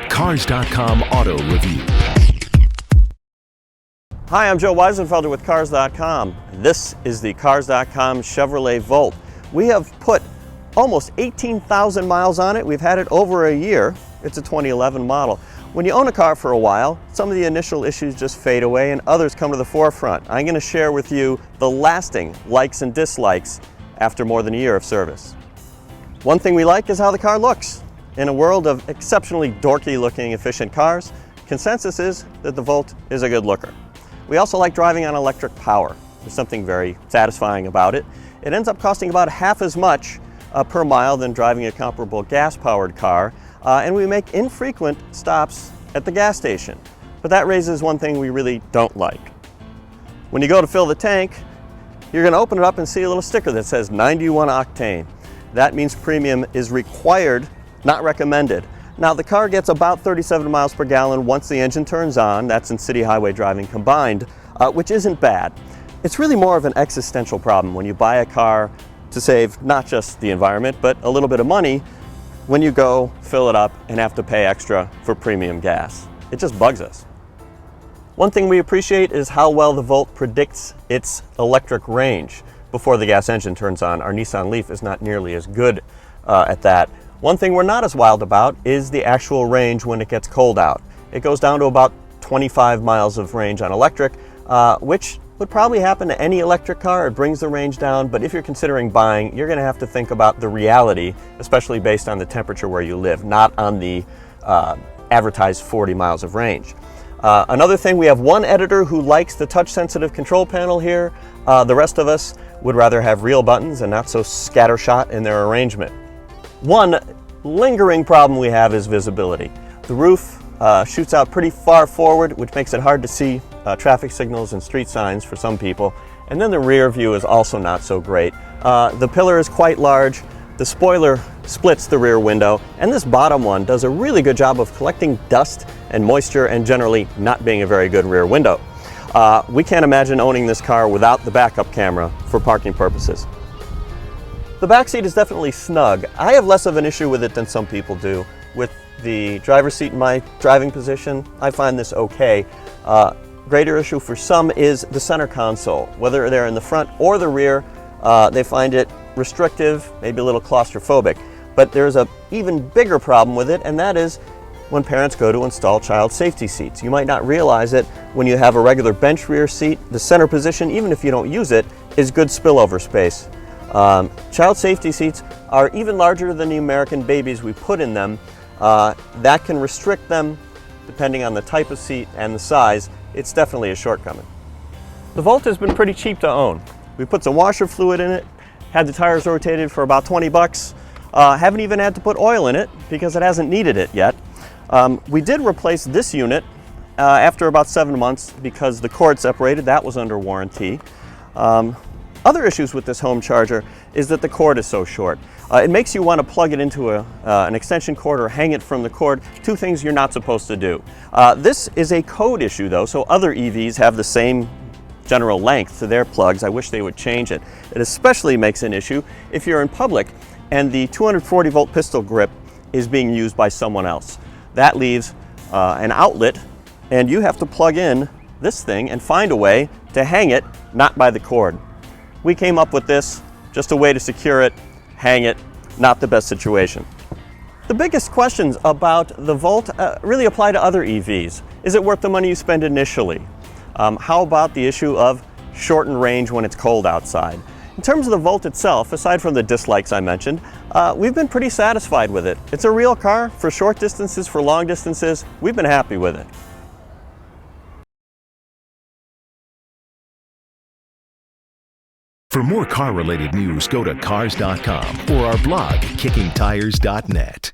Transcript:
Cars.com Auto Review. Hi, I'm Joe Wiesenfelder with Cars.com. This is the Cars.com Chevrolet Volt. We have put almost 18,000 miles on it. We've had it over a year. It's a 2011 model. When you own a car for a while, some of the initial issues just fade away and others come to the forefront. I'm going to share with you the lasting likes and dislikes after more than a year of service. One thing we like is how the car looks. In a world of exceptionally dorky looking efficient cars, consensus is that the Volt is a good looker. We also like driving on electric power. There's something very satisfying about it. It ends up costing about half as much per mile than driving a comparable gas-powered car, and we make infrequent stops at the gas station. But that raises one thing we really don't like. When you go to fill the tank, you're going to open it up and see a little sticker that says 91 octane. That means premium is required, not recommended. Now the car gets about 37 miles per gallon once the engine turns on. That's in city highway driving combined, which isn't bad. It's really more of an existential problem when you buy a car to save not just the environment, but a little bit of money when you go fill it up and have to pay extra for premium gas. It just bugs us. One thing we appreciate is how well the Volt predicts its electric range before the gas engine turns on. Our Nissan Leaf is not nearly as good at that. One thing we're not as wild about is the actual range when it gets cold out. It goes down to about 25 miles of range on electric, which would probably happen to any electric car. It brings the range down, but if you're considering buying, you're going to have to think about the reality, especially based on the temperature where you live, not on the advertised 40 miles of range. Another thing, we have one editor who likes the touch-sensitive control panel here. The rest of us would rather have real buttons and not so scattershot in their arrangement. One lingering problem we have is visibility. The roof shoots out pretty far forward, which makes it hard to see traffic signals and street signs for some people. And then the rear view is also not so great. The pillar is quite large. The spoiler splits the rear window, and this bottom one does a really good job of collecting dust and moisture and generally not being a very good rear window. We can't imagine owning this car without the backup camera for parking purposes. The back seat is definitely snug. I have less of an issue with it than some people do. With the driver's seat in my driving position, I find this okay. Greater issue for some is the center console. Whether they're in the front or the rear, they find it restrictive, maybe a little claustrophobic. But there's an even bigger problem with it, and that is when parents go to install child safety seats. You might not realize it when you have a regular bench rear seat. The center position, even if you don't use it, is good spillover space. Child safety seats are even larger than the American babies we put in them. That can restrict them depending on the type of seat and the size. It's definitely a shortcoming. The Volt has been pretty cheap to own. We put some washer fluid in it, had the tires rotated for about 20 bucks. Haven't even had to put oil in it because it hasn't needed it yet. We did replace this unit after about 7 months because the cord separated. That was under warranty. Other issues with this home charger is that the cord is so short. It makes you want to plug it into an extension cord or hang it from the cord, two things you're not supposed to do. This is a code issue though, so other EVs have the same general length to their plugs. I wish they would change it. It especially makes an issue if you're in public and the 240 volt pistol grip is being used by someone else. That leaves an outlet and you have to plug in this thing and find a way to hang it, not by the cord. We came up with this, just a way to secure it, hang it, not the best situation. The biggest questions about the Volt really apply to other EVs. Is it worth the money you spend initially? How about the issue of shortened range when it's cold outside? In terms of the Volt itself, aside from the dislikes I mentioned, we've been pretty satisfied with it. It's a real car for short distances, for long distances. We've been happy with it. For more car-related news, go to Cars.com or our blog, kickingtires.net.